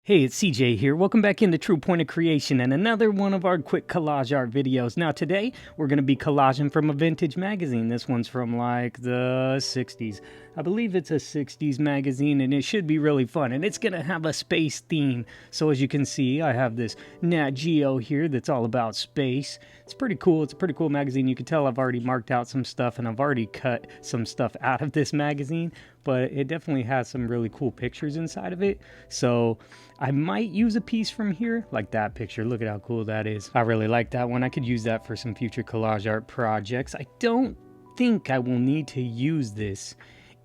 Hey, it's CJ here. Welcome back into True Point of Creation and another one of our quick collage art videos. Now today, we're going to be collaging from a vintage magazine. This one's from like the 60s. I believe it's a 60s magazine and it should be really fun. And it's going to have a space theme. So as you can see, I have this Nat Geo here that's all about space. It's pretty cool. It's a pretty cool magazine. You can tell I've already marked out some stuff and I've already cut some stuff out of this magazine. But it definitely has some really cool pictures inside of it. So I might use a piece from here, like that picture. Look at how cool that is. I really like that one. I could use that for some future collage art projects. I don't think I will need to use this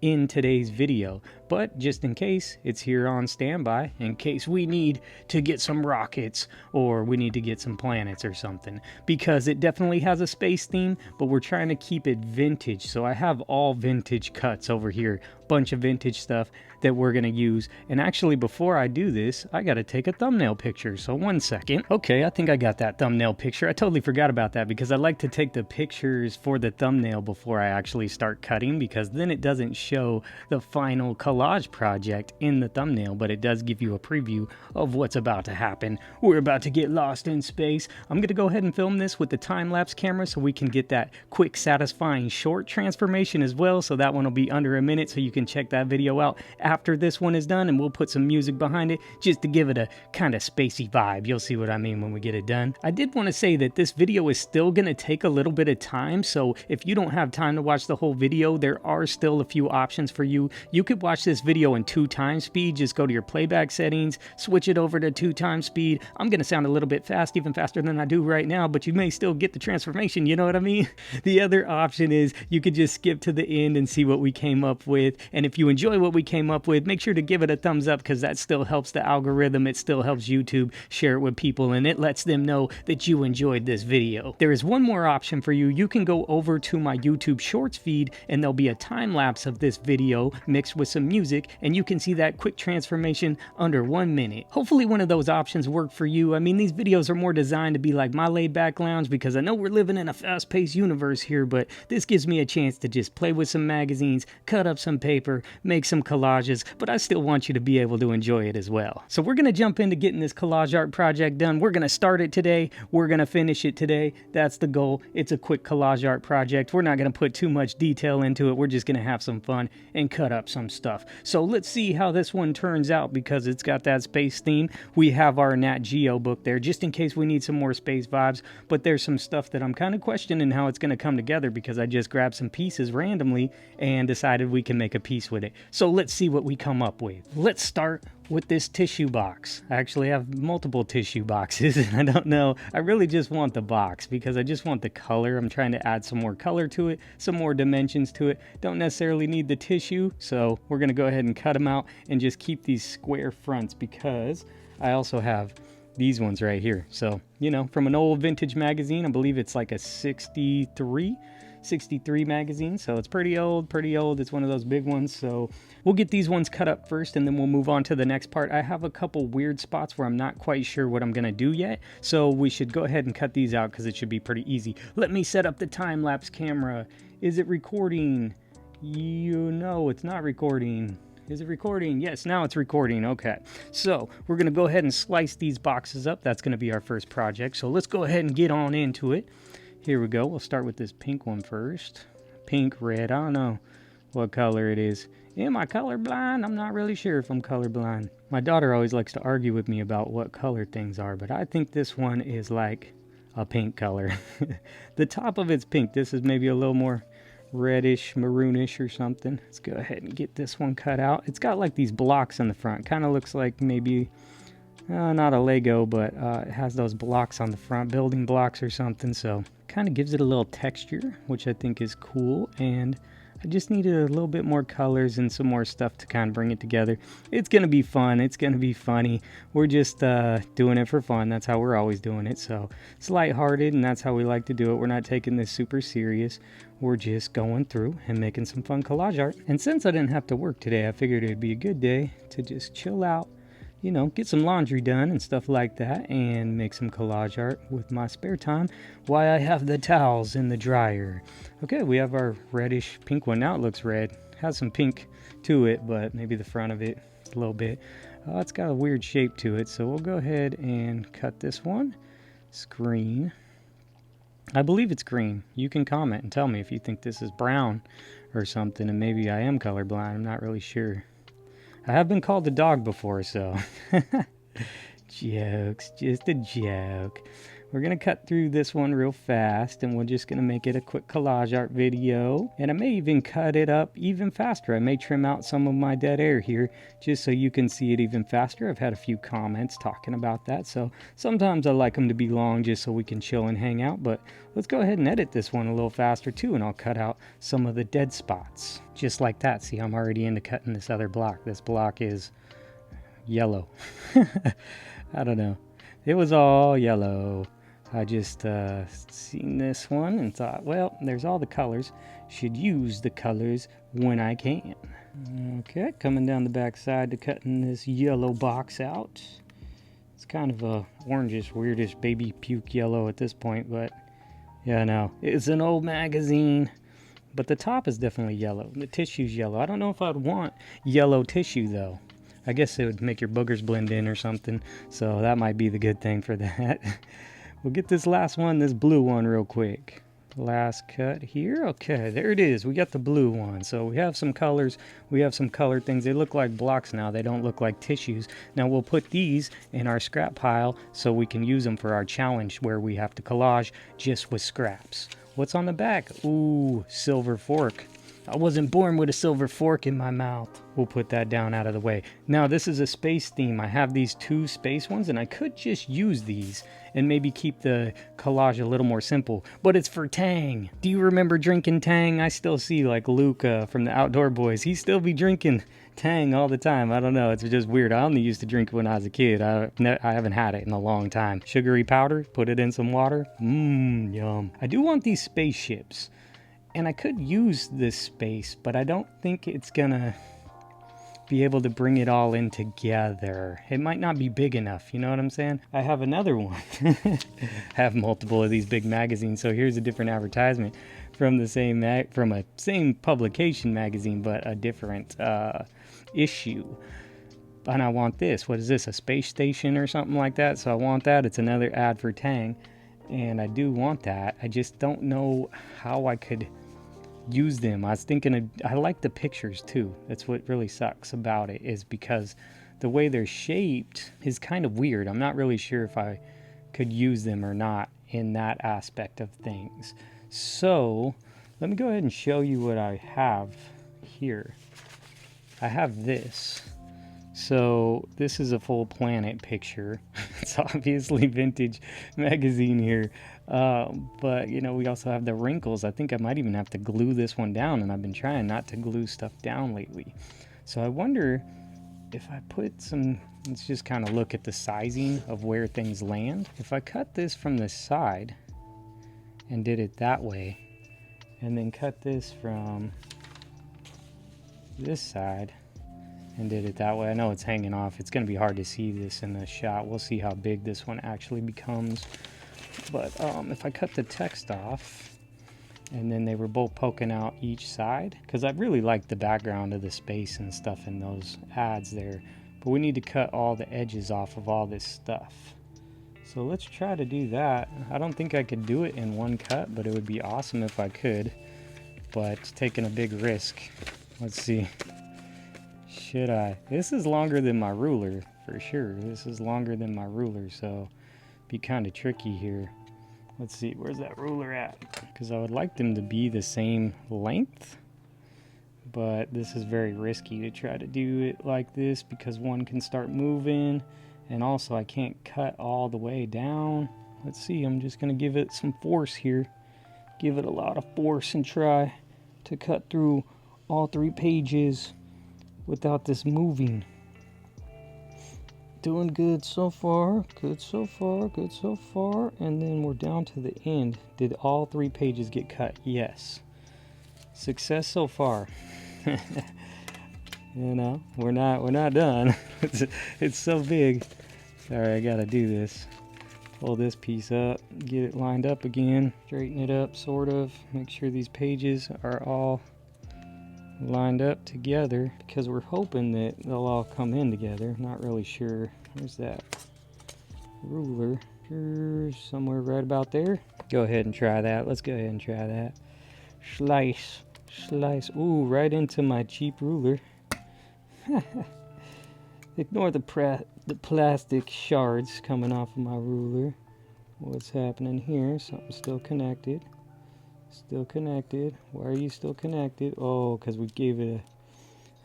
in today's video, but just in case, it's here on standby in case we need to get some rockets or we need to get some planets or something, because it definitely has a space theme, but we're trying to keep it vintage. So I have all vintage cuts over here, bunch of vintage stuff that we're gonna use. And actually, before I do this, I gotta take a thumbnail picture. So 1 second. Okay, I think I got that thumbnail picture. I totally forgot about that because I like to take the pictures for the thumbnail before I actually start cutting, because then it doesn't show the final collage project in the thumbnail, but it does give you a preview of what's about to happen. We're about to get lost in space. I'm gonna go ahead and film this with the time-lapse camera so we can get that quick, satisfying short transformation as well. So that one will be under a minute, so you can check that video out after this one is done, and we'll put some music behind it just to give it a kind of spacey vibe. You'll see what I mean when we get it done. I did want to say that this video is still going to take a little bit of time, so if you don't have time to watch the whole video, there are still a few options for you. You could watch this video in 2x speed. Just go to your playback settings, switch it over to 2x speed. I'm going to sound a little bit fast, even faster than I do right now, but you may still get the transformation, you know what I mean? The other option is you could just skip to the end and see what we came up with, and if you enjoy what we came up with, make sure to give it a thumbs up, because that still helps the algorithm. It still helps YouTube share it with people, and it lets them know that you enjoyed this video. There is one more option for you. You can go over to my YouTube Shorts feed, and there'll be a time lapse of this video mixed with some music, and you can see that quick transformation under 1 minute. Hopefully one of those options work for you. I mean, these videos are more designed to be like my laid back lounge, because I know we're living in a fast-paced universe here, but this gives me a chance to just play with some magazines, cut up some paper, make some collages, but I still want you to be able to enjoy it as well. So we're going to jump into getting this collage art project done. We're going to start it today. We're going to finish it today. That's the goal. It's a quick collage art project. We're not going to put too much detail into it. We're just going to have some fun and cut up some stuff. So let's see how this one turns out, because it's got that space theme. We have our Nat Geo book there just in case we need some more space vibes, but there's some stuff that I'm kind of questioning how it's going to come together, because I just grabbed some pieces randomly and decided we can make a piece with it. So let's see what we come up with. Let's start with this tissue box. I actually have multiple tissue boxes, and I don't know. I really just want the box because I just want the color. I'm trying to add some more color to it, some more dimensions to it. Don't necessarily need the tissue, so we're going to go ahead and cut them out and just keep these square fronts, because I also have these ones right here. So, you know, from an old vintage magazine, I believe it's like a 63 magazine, so it's pretty old. It's one of those big ones, so we'll get these ones cut up first and then we'll move on to the next part. I have a couple weird spots where I'm not quite sure what I'm gonna do yet, so we should go ahead and cut these out because it should be pretty easy. Let me set up the time-lapse camera. Is it recording? You know it's not recording. Is it recording? Yes, now it's recording. Okay, so we're gonna go ahead and slice these boxes up. That's gonna be our first project, so let's go ahead and get on into it. Here we go. We'll start with this pink one first. Pink, red, I don't know what color it is. Am I colorblind? I'm not really sure if I'm colorblind. My daughter always likes to argue with me about what color things are, but I think this one is like a pink color. The top of it's pink. This is maybe a little more reddish, maroonish or something. Let's go ahead and get this one cut out. It's got like these blocks in the front. Kind of looks like maybe not a Lego, but it has those blocks on the front, building blocks or something, so kind of gives it a little texture, which I think is cool, and I just needed a little bit more colors and some more stuff to kind of bring it together. It's going to be fun. It's going to be funny. We're just doing it for fun. That's how we're always doing it, so it's lighthearted, and that's how we like to do it. We're not taking this super serious. We're just going through and making some fun collage art. And since I didn't have to work today, I figured it'd be a good day to just chill out, you know, get some laundry done and stuff like that, and make some collage art with my spare time while I have the towels in the dryer. Okay, we have our reddish pink one. Now it looks red. Has some pink to it, but maybe the front of it a little bit. Oh, it's got a weird shape to it, so we'll go ahead and cut this one. It's green. I believe it's green. You can comment and tell me if you think this is brown or something, and maybe I am colorblind. I'm not really sure. I have been called a dog before, so jokes, just a joke. We're going to cut through this one real fast, and we're just going to make it a quick collage art video. And I may even cut it up even faster. I may trim out some of my dead air here just so you can see it even faster. I've had a few comments talking about that, so sometimes I like them to be long just so we can chill and hang out. But let's go ahead and edit this one a little faster too, and I'll cut out some of the dead spots. Just like that. See, I'm already into cutting this other block. This block is yellow. I don't know. It was all yellow. I just seen this one and thought, well, there's all the colors. Should use the colors when I can. Okay, coming down the back side to cutting this yellow box out. It's kind of a orangish, weirdish baby puke yellow at this point, but yeah, no, it's an old magazine. But the top is definitely yellow. The tissue's yellow. I don't know if I'd want yellow tissue though. I guess it would make your boogers blend in or something. So that might be the good thing for that. We'll get this last one, this blue one real quick. Last cut here. Okay, there it is. We got the blue one. So we have some colors. We have some colored things. They look like blocks now. They don't look like tissues. Now we'll put these in our scrap pile so we can use them for our challenge where we have to collage just with scraps. What's on the back? Ooh, silver fork. I wasn't born with a silver fork in my mouth. We'll put that down out of the way. Now this is a space theme. I have these two space ones and I could just use these and maybe keep the collage a little more simple. But it's for Tang. Do you remember drinking Tang? I still see like Luca from the Outdoor Boys. He still be drinking Tang all the time. I don't know. It's just weird. I only used to drink it when I was a kid. I haven't had it in a long time. Sugary powder. Put it in some water. Mmm, yum. I do want these spaceships. And I could use this space, but I don't think it's gonna be able to bring it all in together. It might not be big enough, you know what I'm saying? I have another one. I have multiple of these big magazines, so here's a different advertisement from the same publication magazine, but a different issue. And I want this. What is this? A space station or something like that? So I want that. It's another ad for Tang. And I do want that. I just don't know how I could use them. I was thinking I like the pictures too. That's what really sucks about it, is because the way they're shaped is kind of weird. I'm not really sure if I could use them or not in that aspect of things. So let me go ahead and show you what I have here. I have this. So this is a full planet picture. It's obviously vintage magazine here. But, you know, we also have the wrinkles. I think I might even have to glue this one down, and I've been trying not to glue stuff down lately. So I wonder if I put some, let's just kind of look at the sizing of where things land. If I cut this from the side and did it that way, and then cut this from this side and did it that way. I know it's hanging off. It's going to be hard to see this in the shot. We'll see how big this one actually becomes. But if I cut the text off and then they were both poking out each side, because I really like the background of the space and stuff in those ads there, but we need to cut all the edges off of all this stuff. So let's try to do that. I don't think I could do it in one cut, but it would be awesome if I could, but it's taking a big risk. Let's see. Should I? This is longer than my ruler, for sure. This is longer than my ruler, so be kind of tricky here. Let's see, where's that ruler at? Because I would like them to be the same length, but this is very risky to try to do it like this because one can start moving, and also I can't cut all the way down. Let's see, I'm just going to give it some force here. Give it a lot of force and try to cut through all 3 pages without this moving. Doing good so far, good so far, good so far. And then we're down to the end. Did all 3 pages get cut? Yes. Success so far. You know, we're not done. It's so big. Sorry, I gotta do this. Pull this piece up, get it lined up again, straighten it up sort of, make sure these pages are all lined up together because we're hoping that they'll all come in together. Not really sure. Where's that ruler? Somewhere right about there. Go ahead and try that. Let's go ahead and try that. Slice. Ooh, right into my cheap ruler. Ignore the plastic shards coming off of my ruler. What's happening here? Something's still connected. Still connected. Why are you still connected? Oh, because we gave it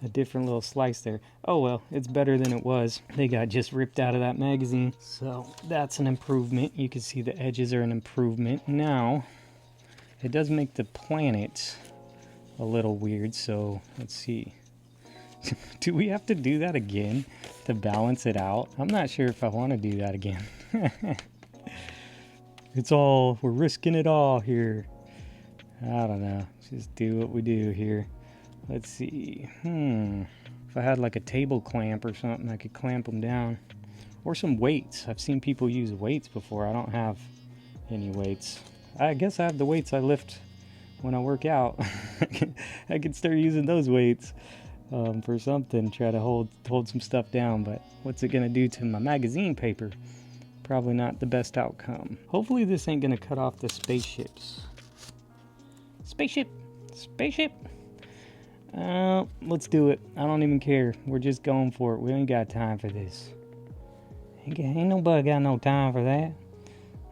a different little slice there. Oh well, it's better than it was. They got just ripped out of that magazine. So that's an improvement. You can see the edges are an improvement. Now, it does make the planet a little weird. So let's see. Do we have to do that again to balance it out? I'm not sure if I want to do that again. We're risking it all here. I don't know. Just do what we do here. Let's see. If I had like a table clamp or something, I could clamp them down. Or some weights. I've seen people use weights before. I don't have any weights. I guess I have the weights I lift when I work out. I could start using those weights for something. Try to hold some stuff down. But what's it going to do to my magazine paper? Probably not the best outcome. Hopefully this ain't going to cut off the spaceships. Spaceship! Let's do it. I don't even care. We're just going for it. We ain't got time for this. Ain't nobody got no time for that.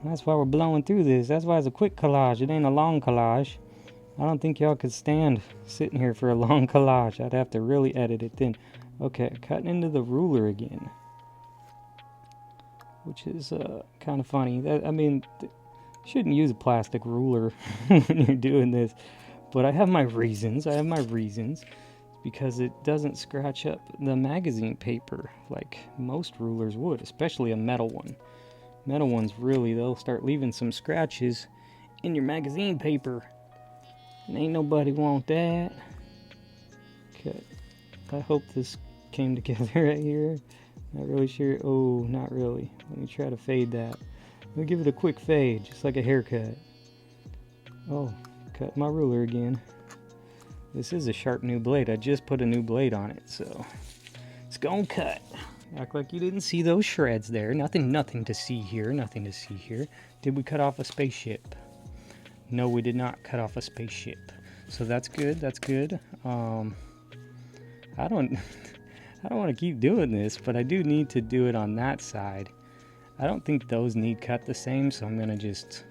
That's why we're blowing through this. That's why it's a quick collage. It ain't a long collage. I don't think y'all could stand sitting here for a long collage. I'd have to really edit it then. Okay, cutting into the ruler again. Which is kind of funny. Shouldn't use a plastic ruler when you're doing this. But I have my reasons. Because it doesn't scratch up the magazine paper like most rulers would, especially a metal one. Metal ones really, they'll start leaving some scratches in your magazine paper. And ain't nobody want that. Okay. I hope this came together right here. Not really sure. Oh, not really. Let me try to fade that. Let me give it a quick fade, just like a haircut. Oh, cut my ruler again. This is a sharp new blade. I just put a new blade on it, so it's gonna cut. Act like you didn't see those shreds there. Nothing to see here. Did we cut off a spaceship? No, we did not cut off a spaceship. So that's good. I don't want to keep doing this, but I do need to do it on that side. I don't think those need cut the same, so I'm going to just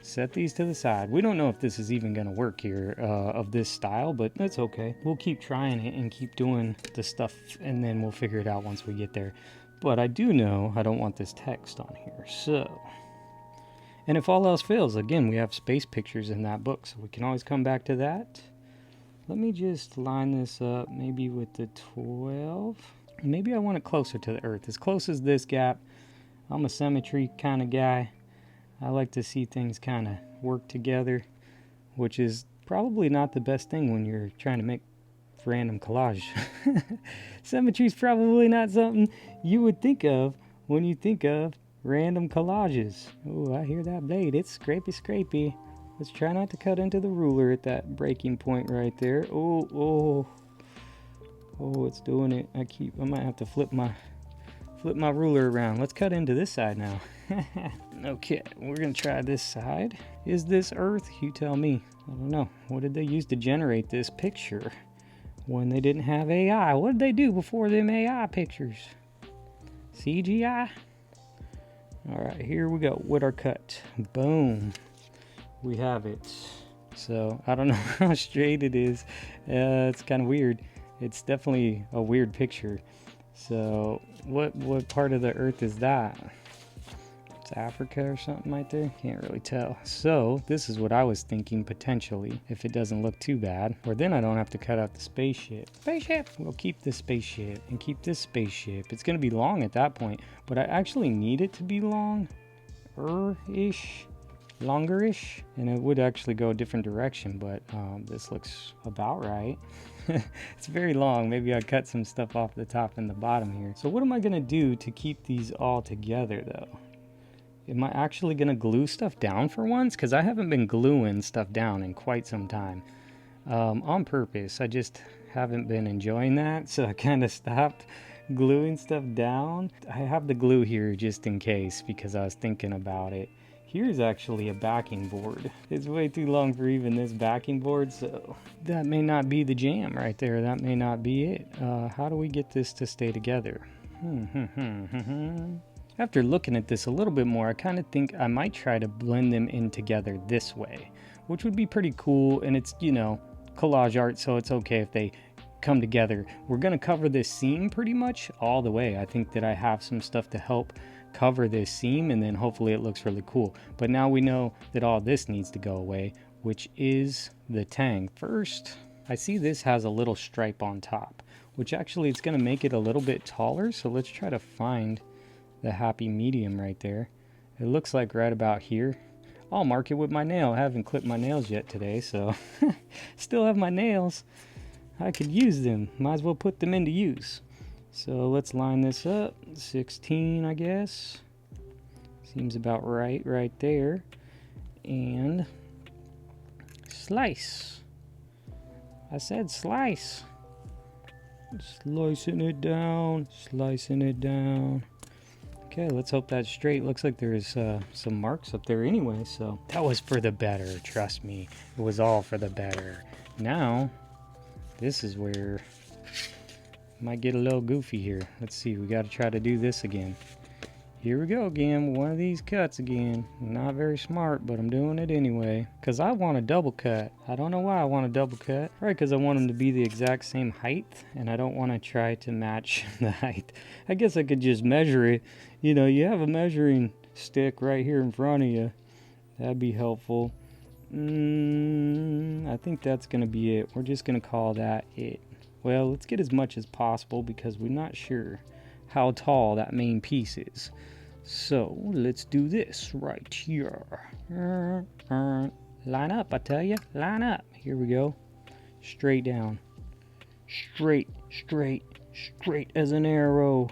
set these to the side. We don't know if this is even going to work here of this style, but that's okay. We'll keep trying it and keep doing the stuff, and then we'll figure it out once we get there. But I do know I don't want this text on here, so... And if all else fails, again, we have space pictures in that book, so we can always come back to that. Let me just line this up maybe with the 12. Maybe I want it closer to the Earth, as close as this gap. I'm a symmetry kind of guy. I like to see things kind of work together, which is probably not the best thing when you're trying to make random collage. Symmetry is probably not something you would think of when you think of random collages. Oh, I hear that blade. It's scrapey. Let's try not to cut into the ruler at that breaking point right there. Oh, it's doing it. I might have to flip my ruler around. Let's cut into this side now. Okay, we're gonna try this side. Is this Earth? You tell me. I don't know. What did they use to generate this picture when they didn't have AI? What did they do before them AI pictures? CGI? Alright, here we go with our cut. Boom. We have it. So, I don't know how straight it is. It's kind of weird. It's definitely a weird picture. So, what part of the Earth is that? It's Africa or something right there? Can't really tell. So, this is what I was thinking potentially, if it doesn't look too bad. Or then I don't have to cut out the spaceship. We'll keep this spaceship and keep this spaceship. It's going to be long at that point, but I actually need it to be longer-ish, and it would actually go a different direction, but this looks about right. It's very long. Maybe I cut some stuff off the top and the bottom here. So what am I going to do to keep these all together, though? Am I actually going to glue stuff down for once? Because I haven't been gluing stuff down in quite some time. on purpose. I just haven't been enjoying that, so I kind of stopped gluing stuff down. I have the glue here just in case because I was thinking about it. Here's actually a backing board. It's way too long for even this backing board, so that may not be the jam right there. That may not be it. How do we get this to stay together? After looking at this a little bit more, I kind of think I might try to blend them in together this way, which would be pretty cool. And it's, you know, collage art, so it's okay if they come together. We're going to cover this seam pretty much all the way. I think that I have some stuff to help cover this seam, and then hopefully it looks really cool. But now we know that all this needs to go away, which is the tang. First, I see this has a little stripe on top, which actually it's going to make it a little bit taller. So let's try to find the happy medium right there. It looks like right about here. I'll mark it with my nail. I haven't clipped my nails yet today, so still have my nails. I could use them. Might as well put them into use. So let's line this up. 16, I guess. Seems about right there. And slice. I said slice. Slicing it down. Slicing it down. Okay, let's hope that's straight. Looks like there's some marks up there anyway, so that was for the better. Trust me, it was all for the better. Now, this is where might get a little goofy here. Let's see, we got to try to do this again. Here we go again, one of these cuts again. Not very smart, but I'm doing it anyway. Because I want a double cut. I don't know why I want a double cut. Right, because I want them to be the exact same height. And I don't want to try to match the height. I guess I could just measure it. You know, you have a measuring stick right here in front of you. That'd be helpful. I think that's going to be it. We're just going to call that it. Well, let's get as much as possible because we're not sure how tall that main piece is. So let's do this right here. Line up, I tell you. Line up. Here we go. Straight down. Straight, straight, straight as an arrow.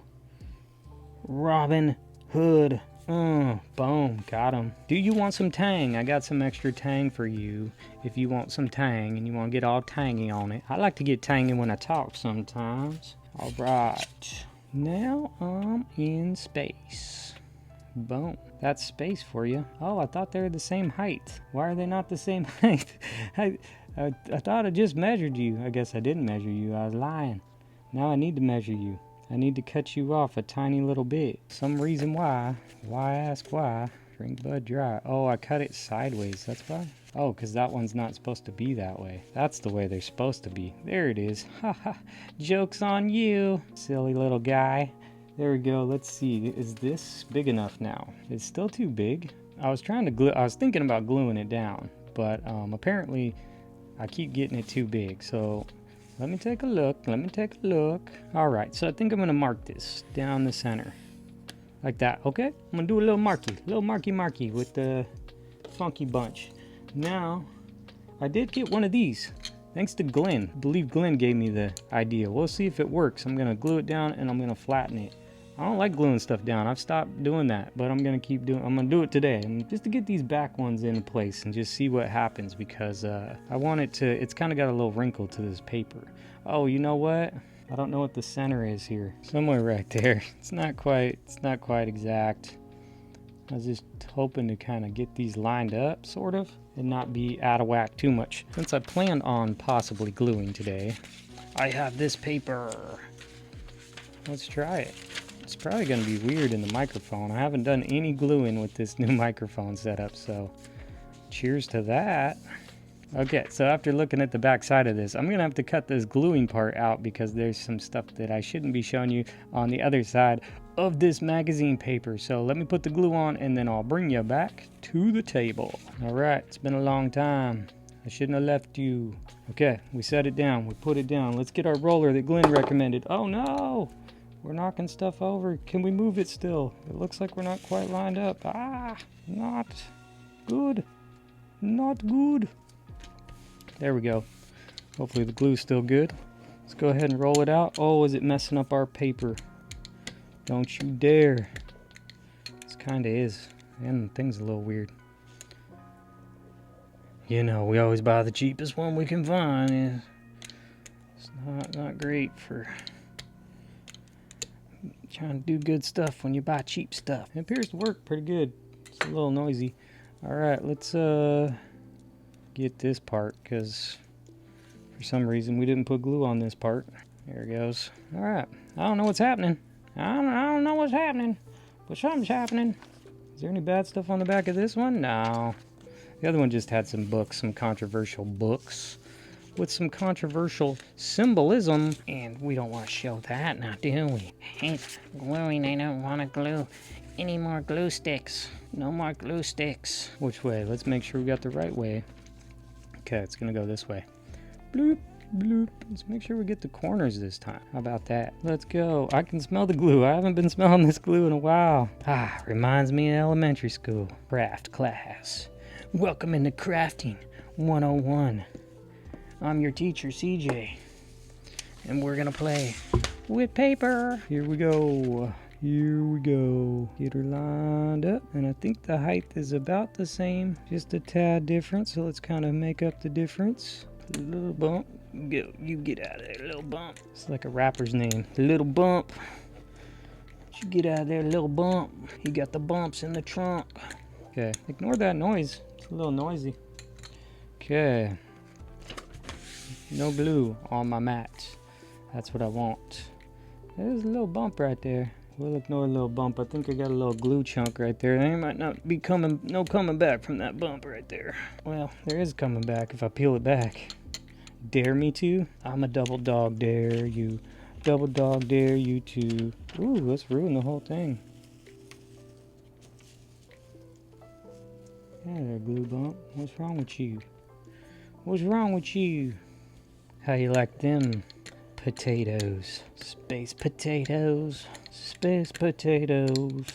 Robin Hood. Boom. Got him. Do you want some tang? I got some extra tang for you. If you want some tang and you want to get all tangy on it. I like to get tangy when I talk sometimes. All right. Now I'm in space. Boom. That's space for you. Oh, I thought they were the same height. Why are they not the same height? I thought I just measured you. I guess I didn't measure you. I was lying. Now I need to measure you. I need to cut you off a tiny little bit. Some reason why. Why ask why? Drink Bud Dry. Oh, I cut it sideways. That's why? Oh, because that one's not supposed to be that way. That's the way they're supposed to be. There it is. Haha. Joke's on you, silly little guy. There we go. Let's see. Is this big enough now? It's still too big. I was trying to glue. I was thinking about gluing it down, but apparently I keep getting it too big. So let me take a look. All right. So I think I'm going to mark this down the center like that. Okay. I'm going to do a little marky with the funky bunch. Now, I did get one of these, thanks to Glenn. I believe Glenn gave me the idea. We'll see if it works. I'm going to glue it down and I'm going to flatten it. I don't like gluing stuff down. I've stopped doing that, but I'm going to keep doing it. I'm going to do it today, and just to get these back ones in place and just see what happens, because I want it to, it's kind of got a little wrinkle to this paper. Oh, you know what? I don't know what the center is here. Somewhere right there. It's not quite exact. I was just hoping to kind of get these lined up, sort of, and not be out of whack too much. Since I planned on possibly gluing today, I have this paper. Let's try it. It's probably going to be weird in the microphone. I haven't done any gluing with this new microphone setup, so cheers to that. Okay, so after looking at the back side of this, I'm going to have to cut this gluing part out because there's some stuff that I shouldn't be showing you on the other side of this magazine paper. So let me put the glue on and then I'll bring you back to the table. All right, it's been a long time. I shouldn't have left you. Okay, we set it down. We put it down. Let's get our roller that Glenn recommended. Oh no! We're knocking stuff over. Can we move it still? It looks like we're not quite lined up. Ah, not good. Not good. There we go. Hopefully the glue's still good. Let's go ahead and roll it out. Oh, is it messing up our paper? Don't you dare. This kind of is. And the thing's a little weird. You know, we always buy the cheapest one we can find. It's not great for trying to do good stuff when you buy cheap stuff. It appears to work pretty good. It's a little noisy. Alright, let's get this part, because for some reason we didn't put glue on this part. There it goes. Alright, I don't know what's happening. I don't know what's happening, but something's happening. Is there any bad stuff on the back of this one? No. The other one just had some books, some controversial books with some controversial symbolism, and we don't want to show that now, do we? Hate gluing. I don't want to glue any more glue sticks. No more glue sticks. Which way? Let's make sure we got the right way. Okay, it's gonna go this way. Bloop, bloop. Let's make sure we get the corners this time. How about that? Let's go. I can smell the glue. I haven't been smelling this glue in a while. Reminds me of elementary school. Craft class. Welcome into Crafting 101. I'm your teacher, CJ. And we're gonna play with paper. Here we go. Here we go. Get her lined up. And I think the height is about the same. Just a tad different. So let's kind of make up the difference. A little bump. Go. You get out of there, little bump. It's like a rapper's name. Little Bump. You get out of there, little bump. He got the bumps in the trunk. Okay. Ignore that noise. It's a little noisy. Okay. No glue on my mat. That's what I want. There's a little bump right there. We'll ignore a little bump. I think I got a little glue chunk right there. There might not be no coming back from that bump right there. Well, there is coming back if I peel it back. Dare me to? I'm a double dog dare you. Double dog dare you to. Ooh, let's ruin the whole thing. Yeah, there, glue bump. What's wrong with you? What's wrong with you? How you like them potatoes? Space potatoes. Space potatoes.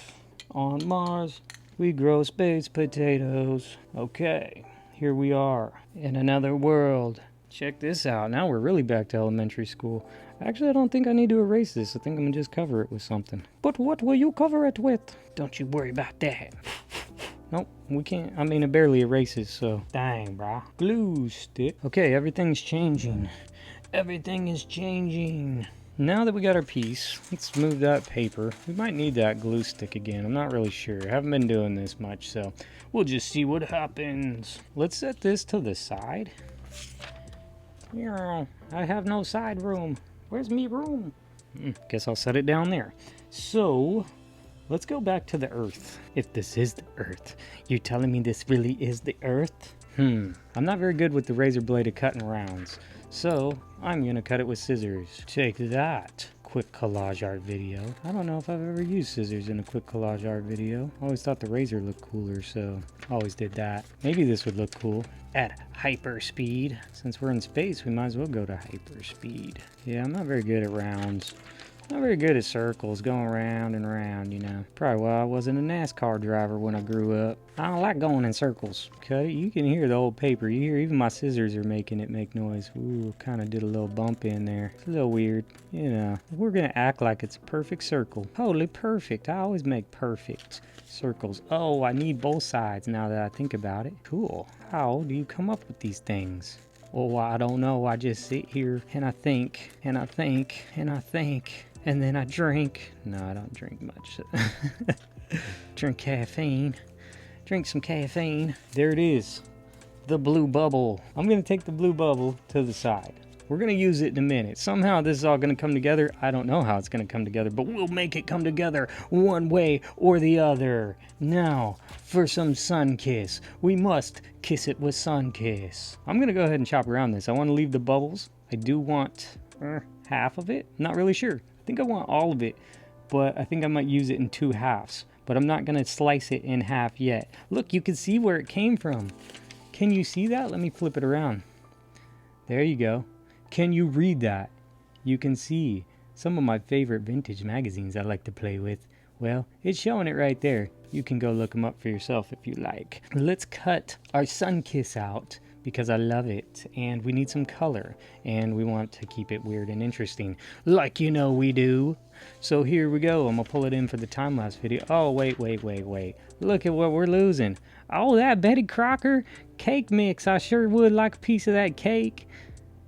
On Mars, we grow space potatoes. Okay, here we are in another world. Check this out. Now we're really back to elementary school. Actually, I don't think I need to erase this. I think I'm gonna just cover it with something. But what will you cover it with? Don't you worry about that. Nope, we can't. I mean, it barely erases, so. Dang, brah. Glue stick. Okay, everything's changing. Everything is changing. Now that we got our piece, let's move that paper. We might need that glue stick again. I'm not really sure. I haven't been doing this much, so we'll just see what happens. Let's set this to the side. I have no side room. Where's me room? Guess I'll set it down there. So, let's go back to the Earth. If this is the Earth, you're telling me this really is the Earth? I'm not very good with the razor blade at cutting rounds, so I'm gonna cut it with scissors. Take that. Quick collage art video. I don't know if I've ever used scissors in a quick collage art video. I always thought the razor looked cooler, so always did that. Maybe this would look cool at hyper speed. Since we're in space, we might as well go to hyper speed. Yeah, I'm not very good at rounds. Not very good at circles, going round and round, you know. Probably why I wasn't a NASCAR driver when I grew up. I don't like going in circles. Cut it. You can hear the old paper. You hear even my scissors are making it make noise. Ooh, kind of did a little bump in there. It's a little weird. You know, we're going to act like it's a perfect circle. Totally perfect. I always make perfect circles. Oh, I need both sides now that I think about it. Cool. How do you come up with these things? Well, I don't know. I just sit here and I think and I think and I think. And then I drink. No, I don't drink much. Drink caffeine. Drink some caffeine. There it is. The blue bubble. I'm going to take the blue bubble to the side. We're going to use it in a minute. Somehow this is all going to come together. I don't know how it's going to come together, but we'll make it come together one way or the other. Now, for some sun kiss. We must kiss it with sun kiss. I'm going to go ahead and chop around this. I want to leave the bubbles. I do want half of it. Not really sure. I think I want all of it, but I think I might use it in 2 halves. But I'm not going to slice it in half yet. Look, you can see where it came from. Can you see that? Let me flip it around. There you go. Can you read that? You can see some of my favorite vintage magazines I like to play with. Well, it's showing it right there. You can go look them up for yourself if you like. Let's cut our sun kiss out because I love it, and we need some color, and we want to keep it weird and interesting, like you know we do. So here we go. I'm gonna pull it in for the time-lapse video. Oh, wait. Look at what we're losing. Oh, that Betty Crocker cake mix. I sure would like a piece of that cake.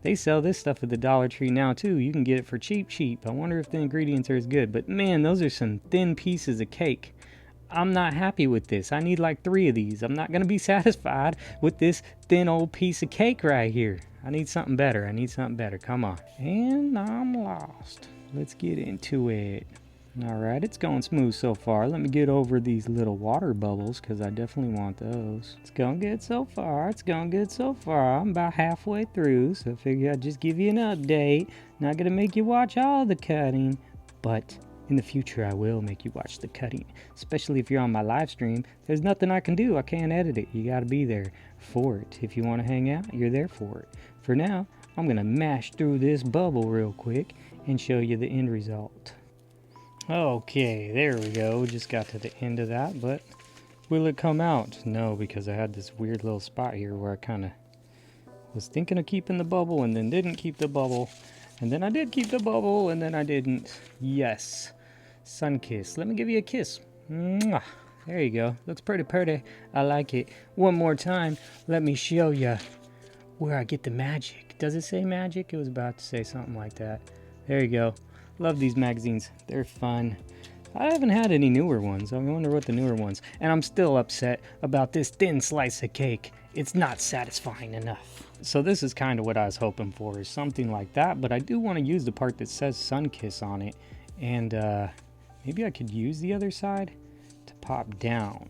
They sell this stuff at the Dollar Tree now, too. You can get it for cheap. I wonder if the ingredients are as good. But, man, those are some thin pieces of cake. I'm not happy with this. I need like 3 of these. I'm not going to be satisfied with this thin old piece of cake right here. I need something better. Come on. And I'm lost. Let's get into it. Alright, it's going smooth so far. Let me get over these little water bubbles because I definitely want those. It's going good so far. I'm about halfway through, so I figure I'd just give you an update. Not going to make you watch all the cutting, but in the future I will make you watch the cutting. Especially if you're on my live stream. There's nothing I can do. I can't edit it. You got to be there for it. If you want to hang out, you're there for it. For now, I'm going to mash through this bubble real quick and show you the end result. Okay, there we go. Just got to the end of that, but will it come out? No, because I had this weird little spot here where I kind of was thinking of keeping the bubble and then didn't keep the bubble. And then I did keep the bubble and then I didn't. Yes. Sun kiss. Let me give you a kiss. Mwah. There you go. Looks pretty pretty. I like it. One more time. Let me show you where I get the magic. Does it say magic? It was about to say something like that. There you go. Love these magazines. They're fun. I haven't had any newer ones. I wonder what the newer ones. And I'm still upset about this thin slice of cake. It's not satisfying enough. So this is kind of what I was hoping for, is something like that. But I do want to use the part that says Sun Kiss on it. And maybe I could use the other side to pop down.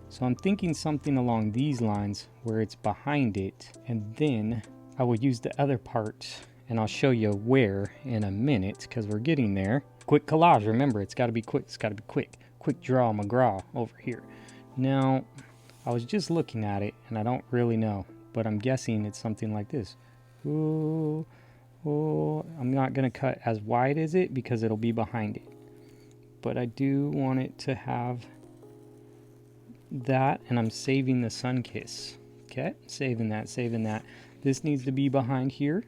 So I'm thinking something along these lines where it's behind it. And then I will use the other part. And I'll show you where in a minute, because we're getting there. Quick collage, remember, it's got to be quick. Quick draw McGraw over here. Now, I was just looking at it, and I don't really know, but I'm guessing it's something like this. Ooh, I'm not going to cut as wide as it, because it'll be behind it. But I do want it to have that, and I'm saving the sun kiss. Okay, saving that. This needs to be behind here.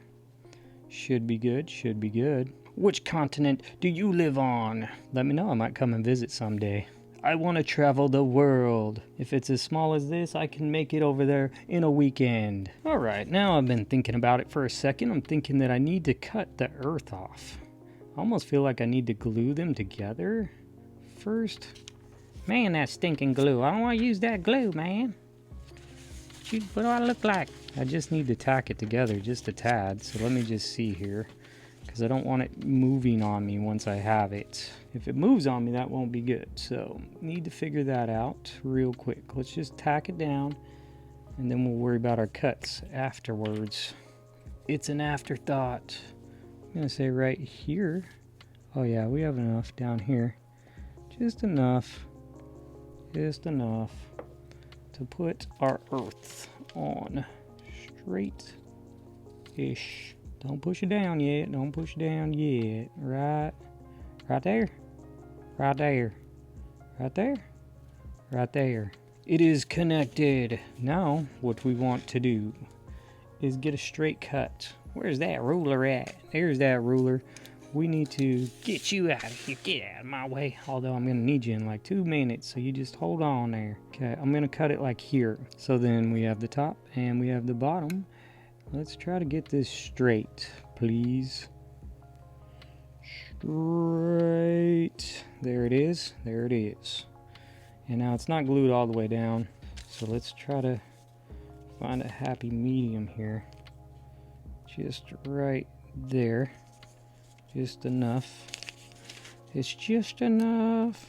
Should be good. Which continent do you live on? Let me know. I might come and visit someday. I want to travel the world. If it's as small as this, I can make it over there in a weekend. Alright, now I've been thinking about it for a second. I'm thinking that I need to cut the earth off. I almost feel like I need to glue them together first. Man, that stinking glue. I don't want to use that glue, man. What do I look like? I just need to tack it together just a tad. So let me just see here, because I don't want it moving on me once I have it. If it moves on me, that won't be good. So need to figure that out real quick. Let's just tack it down, and then we'll worry about our cuts afterwards. It's an afterthought. I'm going to say right here. Oh yeah, we have enough down here. Just enough to put our earth on straight-ish. Don't push it down yet. Right there. It is connected. Now, what we want to do is get a straight cut. Where's that ruler at? There's that ruler. We need to get you out of here. Get out of my way. Although I'm going to need you in like 2 minutes, so you just hold on there. Okay, I'm going to cut it like here. So then we have the top and we have the bottom. Let's try to get this straight, please. Straight. There it is. And now it's not glued all the way down. So let's try to find a happy medium here. Just right there. Just enough. It's just enough.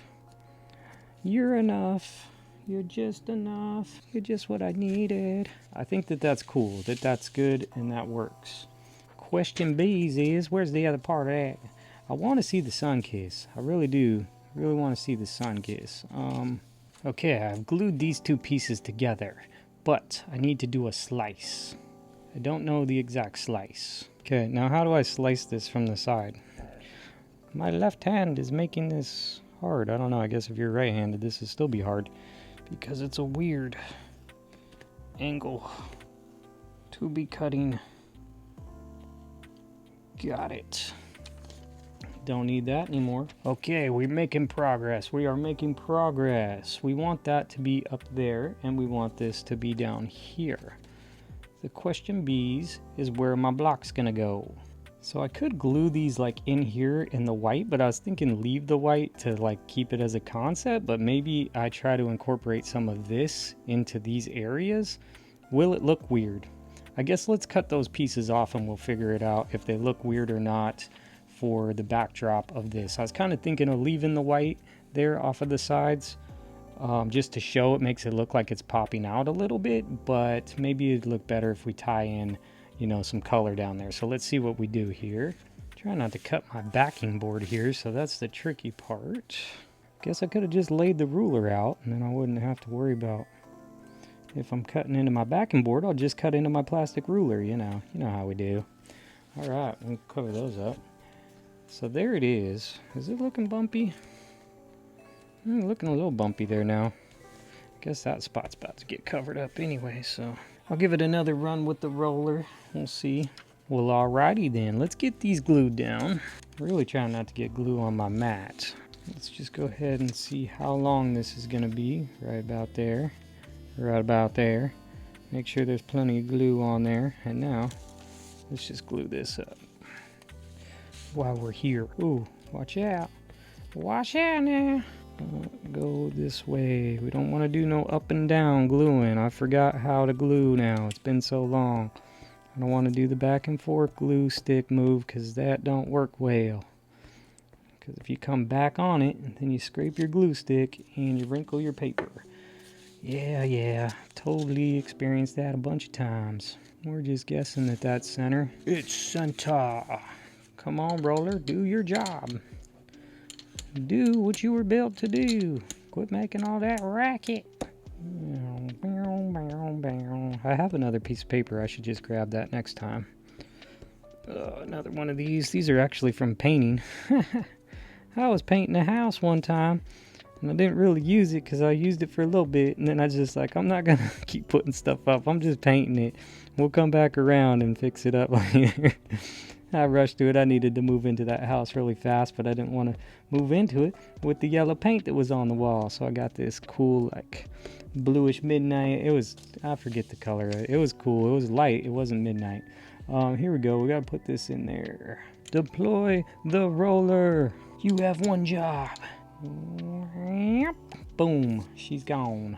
You're enough. You're just enough. You're just what I needed. I think that that's cool. That's good and that works. Question B's is, where's the other part of that? I want to see the sun kiss. I really do. I really want to see the sun kiss. Okay, I've glued these 2 pieces together, but I need to do a slice. I don't know the exact slice. Okay, now how do I slice this from the side? My left hand is making this hard. I don't know, I guess if you're right-handed, this would still be hard because it's a weird angle. To be cutting. Got it. Don't need that anymore. Okay, we're making progress. We are making progress. We want that to be up there, and we want this to be down here. The question bees is where my block's gonna go. So I could glue these like in here in the white, but I was thinking leave the white to like keep it as a concept, but maybe I try to incorporate some of this into these areas. Will it look weird? I guess let's cut those pieces off and we'll figure it out if they look weird or not for the backdrop of this. I was kind of thinking of leaving the white there off of the sides, just to show it, makes it look like it's popping out a little bit, but maybe it'd look better if we tie in, you know, some color down there. So let's see what we do here. Try not to cut my backing board here, so that's the tricky part. Guess I could have just laid the ruler out and then I wouldn't have to worry about, if I'm cutting into my backing board, I'll just cut into my plastic ruler, you know how we do. All right, we'll cover those up. So there it is. Is it looking bumpy? Looking a little bumpy there now. Guess that spot's about to get covered up anyway, so I'll give it another run with the roller. We'll see. Well, alrighty then. Let's get these glued down. Really trying not to get glue on my mat. Let's just go ahead and see how long this is going to be. Right about there. Right about there. Make sure there's plenty of glue on there. And now, let's just glue this up while we're here. Ooh, watch out. Watch out now. Go this way. We don't want to do no up and down gluing. I forgot how to glue now. It's been so long. I don't want to do the back and forth glue stick move because that don't work well. Because if you come back on it, then you scrape your glue stick and you wrinkle your paper. Yeah, totally experienced that a bunch of times. We're just guessing that that's center. It's center. Come on, roller, do your job. Do what you were built to do. Quit making all that racket. I have another piece of paper. I should just grab that next time. Another one of these. These are actually from painting. I was painting a house one time. And I didn't really use it because I used it for a little bit. And then I just like, I'm not going to keep putting stuff up. I'm just painting it. We'll come back around and fix it up later. I rushed to it. I needed to move into that house really fast, but I didn't want to move into it with the yellow paint that was on the wall. So I got this cool, like, bluish midnight. It was, I forget the color. It was cool. It was light. It wasn't midnight. Here we go. We got to put this in there. Deploy the roller. You have one job. Boom. She's gone.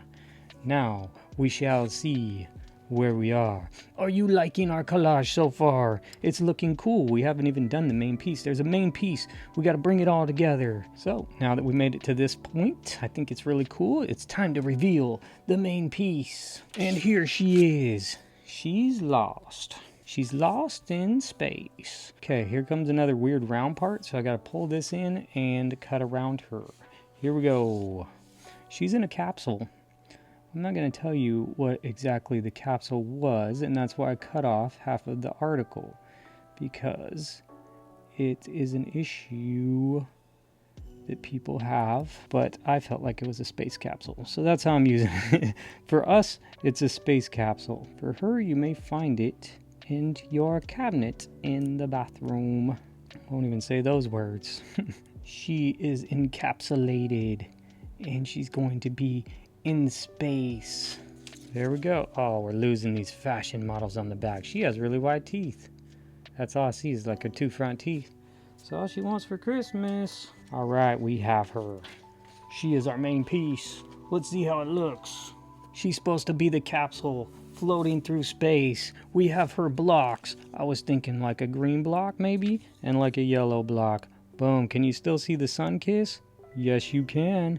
Now we shall see where we are. Are you liking our collage so far? It's looking cool. We haven't even done the main piece. There's a main piece. We got to bring it all together. So now that we made it to this point, I think it's really cool. It's time to reveal the main piece. And here she is. She's lost. She's lost in space. Okay, here comes another weird round part. So I got to pull this in and cut around her. Here we go. She's in a capsule. I'm not going to tell you what exactly the capsule was, and that's why I cut off half of the article, because it is an issue that people have, but I felt like it was a space capsule, so that's how I'm using it. For us, it's a space capsule. For her, you may find it in your cabinet in the bathroom. I won't even say those words. She is encapsulated, and she's going to be in space. There we go. Oh, we're losing these fashion models on the back. She has really wide teeth. That's all I see is like her two front teeth. That's all she wants for Christmas. All right, we have her. She is our main piece. Let's see how it looks. She's supposed to be the capsule floating through space. We have her blocks. I was thinking like a green block maybe, and like a yellow block. Boom. Can you still see the sun kiss? Yes, you can.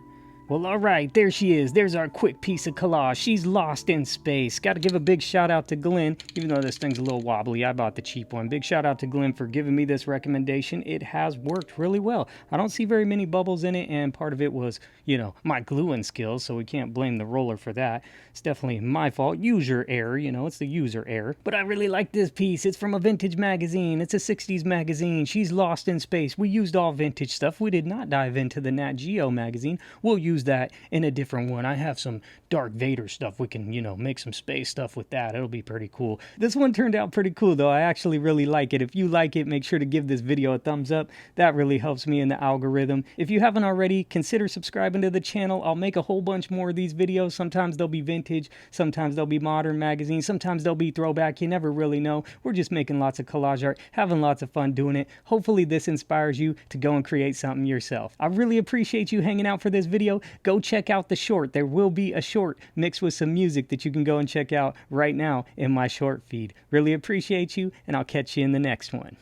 Well, all right, there she is. There's our quick piece of collage. She's lost in space. Got to give a big shout out to Glenn, even though this thing's a little wobbly. I bought the cheap one. Big shout out to Glenn for giving me this recommendation. It has worked really well. I don't see very many bubbles in it, and part of it was, you know, my gluing skills, so we can't blame the roller for that. It's definitely my fault. User error, you know, it's the user error. But I really like this piece. It's from a vintage magazine. It's a 60s magazine. She's lost in space. We used all vintage stuff. We did not dive into the Nat Geo magazine. We'll use use that in a different one. I have some Darth Vader stuff. We can, make some space stuff with that. It'll be pretty cool. This one turned out pretty cool though. I actually really like it. If you like it, make sure to give this video a thumbs up. That really helps me in the algorithm. If you haven't already, consider subscribing to the channel. I'll make a whole bunch more of these videos. Sometimes they'll be vintage, sometimes they'll be modern magazines, sometimes they'll be throwback. You never really know. We're just making lots of collage art, having lots of fun doing it. Hopefully this inspires you to go and create something yourself. I really appreciate you hanging out for this video. Go check out the short. There will be a short mixed with some music that you can go and check out right now in my short feed. Really appreciate you, and I'll catch you in the next one.